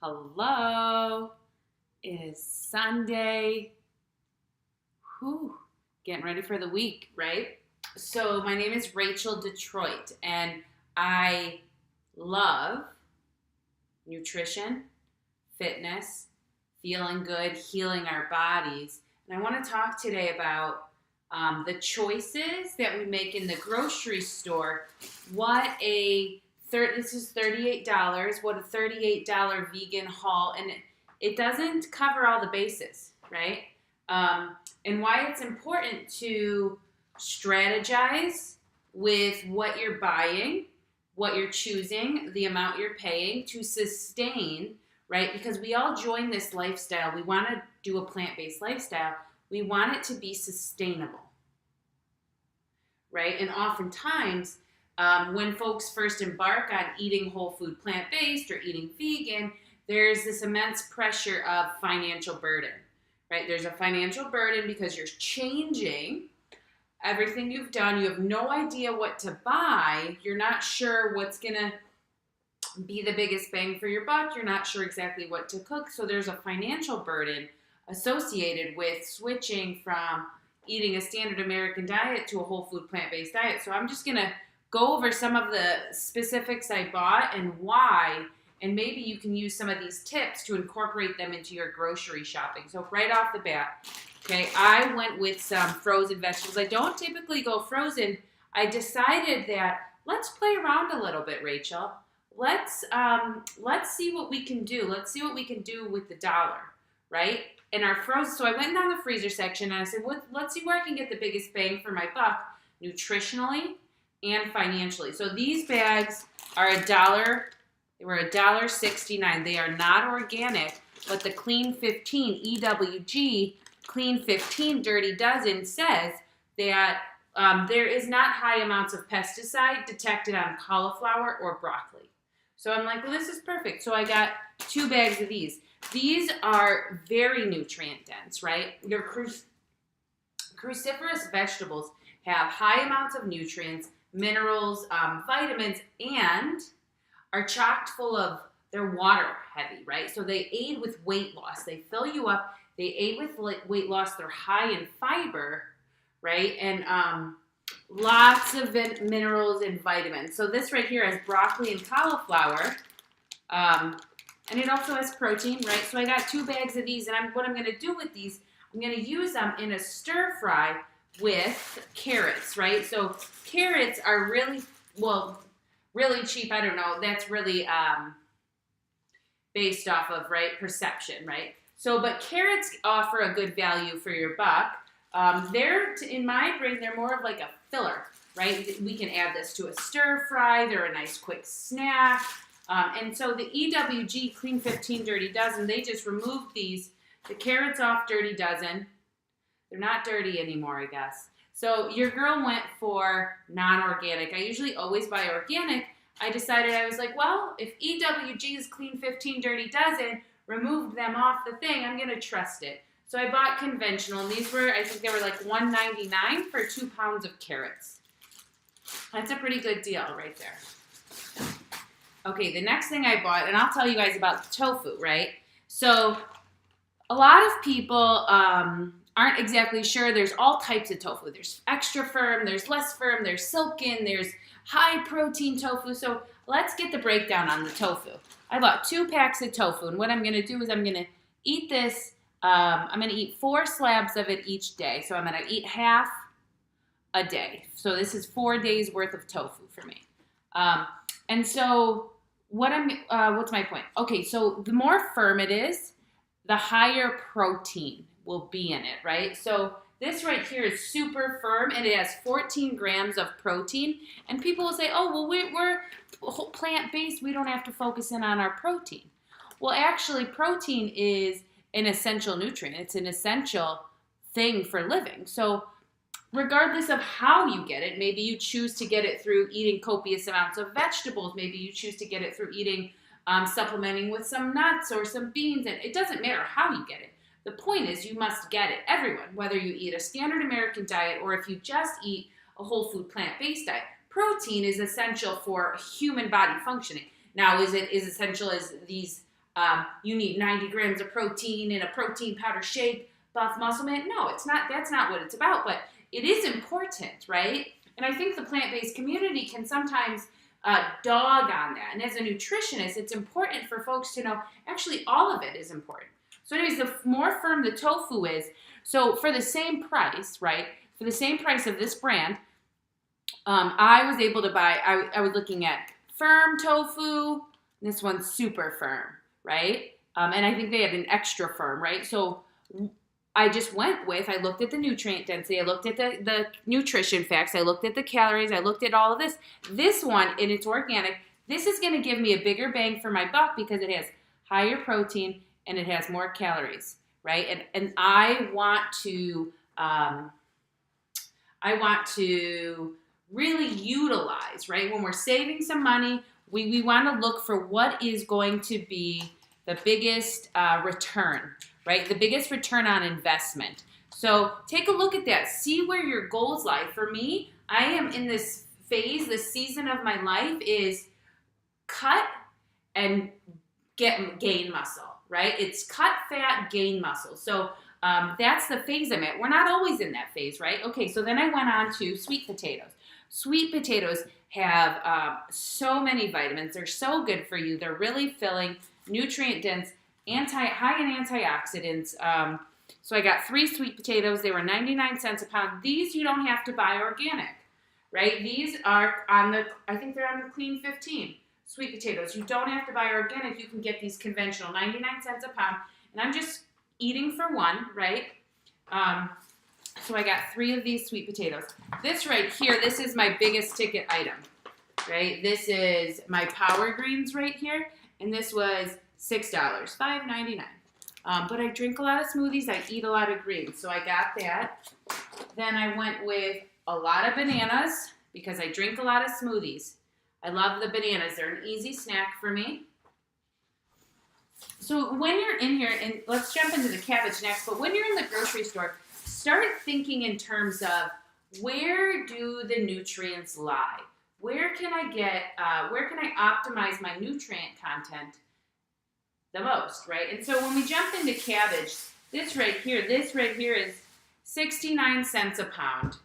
Hello. It is Sunday. Whew. Getting ready for the week, right? So my name is Rachel Detroit, and I love nutrition, fitness, feeling good, healing our bodies. And I want to talk today about the choices that we make in the grocery store. This is $38. What a $38 vegan haul, and it doesn't cover all the bases, right? And why it's important to strategize with what you're buying, what you're choosing, the amount you're paying to sustain, right? Because we all join this lifestyle. We want to do a plant-based lifestyle. We want it to be sustainable, right? And oftentimes, when folks first embark on eating whole food plant-based or eating vegan, there's this immense pressure of financial burden, right? There's a financial burden because you're changing everything you've done. You have no idea what to buy. You're not sure what's going to be the biggest bang for your buck. You're not sure exactly what to cook. So there's a financial burden associated with switching from eating a standard American diet to a whole food plant-based diet. So I'm just going to go over some of the specifics I bought and why, and maybe you can use some of these tips to incorporate them into your grocery shopping. So right off the bat, okay, I went with some frozen vegetables. I don't typically go frozen. I decided that let's play around a little bit, Rachel. Let's see what we can do. Let's see what we can do with the dollar, right? And our frozen. So I went down the freezer section and I said, let's see where I can get the biggest bang for my buck, nutritionally and financially. So these bags are $1. They were $1.69. They are not organic, but the Clean 15 EWG Clean 15 Dirty Dozen says that there is not high amounts of pesticide detected on cauliflower or broccoli. So I'm like, well, this is perfect. So I got 2 bags of these. These are very nutrient dense, right? Your cruciferous vegetables have high amounts of nutrients, minerals, vitamins, and are chocked full of, they're water heavy, right? So they aid with weight loss. They fill you up. They aid with weight loss. They're high in fiber, right? And lots of minerals and vitamins. So this right here has broccoli and cauliflower. And it also has protein, right? So I got 2 bags of these. And what I'm going to do with these, I'm going to use them in a stir fry with carrots, right? So carrots are really cheap. I don't know. That's really based off of, right, perception, right? So, but carrots offer a good value for your buck. In my brain, they're more of like a filler, right? We can add this to a stir fry. They're a nice quick snack. And so the EWG Clean 15 Dirty Dozen, they just removed the carrots off Dirty Dozen. They're not dirty anymore, I guess. So your girl went for non-organic. I usually always buy organic. I decided, I was like, well, if EWG's Clean 15 Dirty Dozen removed them off the thing, I'm going to trust it. So I bought conventional, and these were, I think they were like $1.99 for 2 pounds of carrots. That's a pretty good deal right there. Okay, the next thing I bought, and I'll tell you guys about tofu, right? So a lot of people aren't exactly sure. There's all types of tofu. There's extra firm, there's less firm, there's silken, there's high protein tofu. So let's get the breakdown on the tofu. I bought 2 packs of tofu, and what I'm going to do is I'm going to eat this. I'm going to eat 4 slabs of it each day. So I'm going to eat half a day. So this is 4 days worth of tofu for me. And so what's my point? Okay, so the more firm it is, the higher protein will be in it, right? So this right here is super firm, and it has 14 grams of protein. And people will say, oh, well, we're plant-based. We don't have to focus in on our protein. Well, actually, protein is an essential nutrient. It's an essential thing for living. So regardless of how you get it, maybe you choose to get it through eating copious amounts of vegetables. Maybe you choose to get it through eating, supplementing with some nuts or some beans. And it doesn't matter how you get it. The point is you must get it. Everyone, whether you eat a standard American diet or if you just eat a whole food plant-based diet, protein is essential for human body functioning. Now, is it as essential as these you need 90 grams of protein in a protein powder shake, buff muscle man. No, it's not. That's not what it's about, but it is important, right? And I think the plant-based community can sometimes dog on that. And as a nutritionist, it's important for folks to know actually all of it is important. So anyways, the more firm the tofu is, so for the same price, right, for the same price of this brand, I was able to buy, I was looking at firm tofu. This one's super firm, right? And I think they have an extra firm, right? So I just went with, I looked at the nutrient density, I looked at the nutrition facts, I looked at the calories, I looked at all of this. This one, and it's organic, this is going to give me a bigger bang for my buck because it has higher protein and it has more calories, right? And I want to really utilize, right? When we're saving some money, we want to look for what is going to be the biggest return, right? The biggest return on investment. So take a look at that. See where your goals lie. For me, I am in this phase, this season of my life is cut and gain muscle, right? It's cut fat, gain muscle. So that's the phase I'm at. We're not always in that phase, right? Okay, so then I went on to sweet potatoes. Sweet potatoes have so many vitamins. They're so good for you. They're really filling, nutrient dense, high in antioxidants. So I got 3 sweet potatoes. They were 99 cents a pound. These you don't have to buy organic, right? These are I think they're on the Clean 15 sweet potatoes. You don't have to buy organic. You can get these conventional, 99 cents a pound. And I'm just eating for one, right? So I got 3 of these sweet potatoes. This right here, this is my biggest ticket item, right? This is my Power Greens right here. And this was $6, $5.99. But I drink a lot of smoothies. I eat a lot of greens. So I got that. Then I went with a lot of bananas because I drink a lot of smoothies. I love the bananas. They're an easy snack for me. So when you're in here, and let's jump into the cabbage next, but when you're in the grocery store, start thinking in terms of where do the nutrients lie? Where can I optimize my nutrient content the most, right? And so when we jump into cabbage, this right here is 69 cents a pound.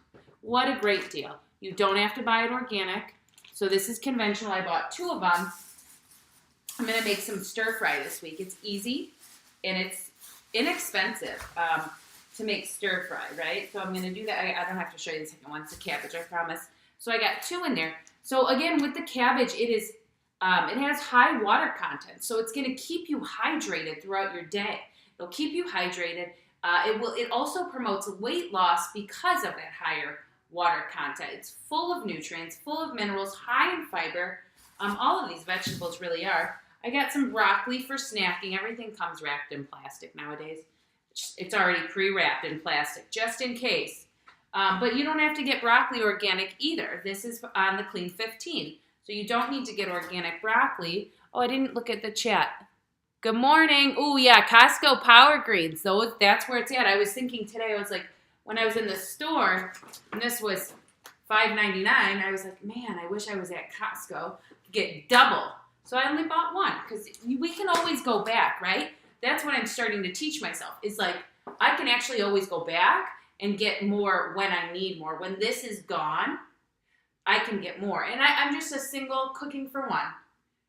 What a great deal. You don't have to buy it organic. So this is conventional. I bought 2 of them. I'm going to make some stir fry this week. It's easy and it's inexpensive to make stir fry, right? So I'm going to do that. I don't have to show you the second one. It's the cabbage, I promise. So I got 2 in there. So again, with the cabbage, it has high water content. So it's going to keep you hydrated throughout your day. It'll keep you hydrated. It also promotes weight loss because of that higher water content. It's full of nutrients, full of minerals, high in fiber. All of these vegetables really are. I got some broccoli for snacking. Everything comes wrapped in plastic nowadays. It's already pre-wrapped in plastic, just in case. But you don't have to get broccoli organic either. This is on the Clean 15. So you don't need to get organic broccoli. Oh, I didn't look at the chat. Good morning. Oh, yeah, Costco Power Greens. That's where it's at. I was thinking today, I was like, when I was in the store, and this was $5.99, I was like, man, I wish I was at Costco to get double. So I only bought 1 because we can always go back, right? That's what I'm starting to teach myself. Is like, I can actually always go back and get more when I need more. When this is gone, I can get more. And I'm just a single cooking for 1.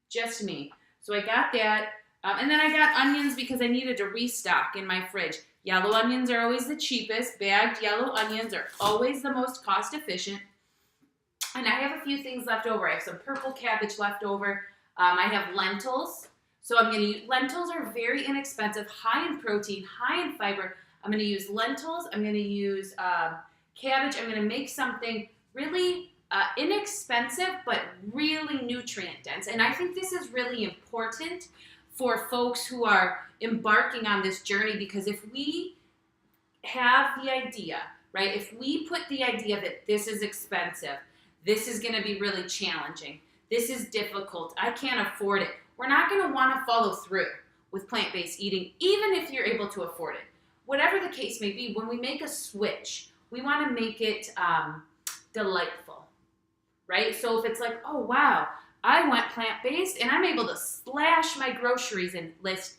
Just me. So I got that. And then I got onions because I needed to restock in my fridge. Yellow onions are always the cheapest. Bagged yellow onions are always the most cost efficient. And I have a few things left over. I have some purple cabbage left over. I have lentils. So I'm going to use, lentils are very inexpensive, high in protein, high in fiber. I'm going to use lentils. I'm going to use cabbage. I'm going to make something really inexpensive, but really nutrient dense. And I think this is really important for folks who are embarking on this journey, because if we have the idea, right, if we put the idea that this is expensive, this is going to be really challenging, this is difficult, I can't afford it, we're not going to want to follow through with plant-based eating, even if you're able to afford it. Whatever the case may be, when we make a switch, we want to make it delightful, right? So if it's like, oh, wow, I went plant-based, and I'm able to slash my groceries and list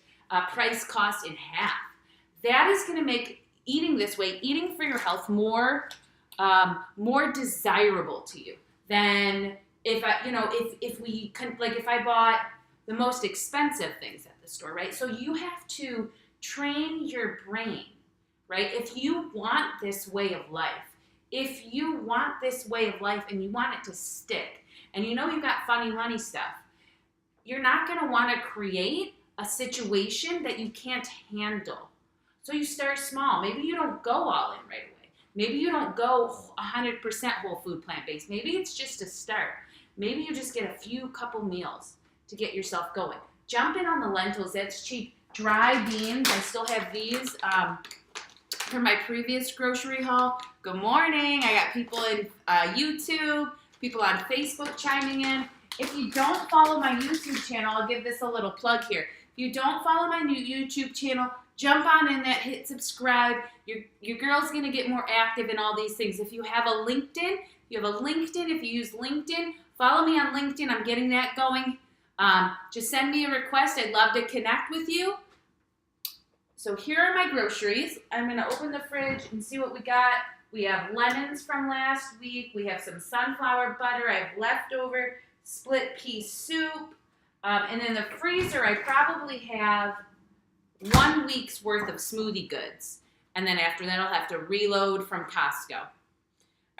price cost in half. That is going to make eating this way, eating for your health, more desirable to you than if I bought the most expensive things at the store, right? So you have to train your brain, right? If you want this way of life, and you want it to stick, and you know you've got funny money stuff, you're not going to want to create a situation that you can't handle. So you start small. Maybe you don't go all in right away. Maybe you don't go 100% whole food plant-based. Maybe it's just a start. Maybe you just get a couple meals to get yourself going. Jump in on the lentils. That's cheap. Dry beans. I still have these from my previous grocery haul. Good morning. I got people in YouTube, people on Facebook chiming in. If you don't follow my YouTube channel, I'll give this a little plug here. If you don't follow my new YouTube channel, jump on in that, hit subscribe. Your girl's going to get more active in all these things. If you have a LinkedIn, if you use LinkedIn, follow me on LinkedIn. I'm getting that going. Just send me a request. I'd love to connect with you. So here are my groceries. I'm going to open the fridge and see what we got. We have lemons from last week. We have some sunflower butter. I have leftover split pea soup. And in the freezer, I probably have 1 week's worth of smoothie goods. And then after that, I'll have to reload from Costco.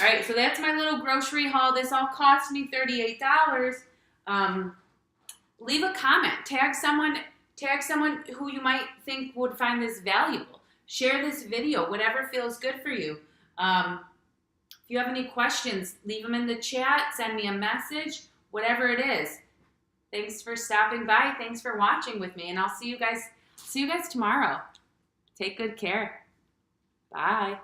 All right, so that's my little grocery haul. This all cost me $38. Leave a comment. Tag someone who you might think would find this valuable. Share this video, whatever feels good for you. If you have any questions, leave them in the chat. Send me a message, whatever it is. Thanks for stopping by. Thanks for watching with me, and I'll see you guys tomorrow. Take good care. Bye.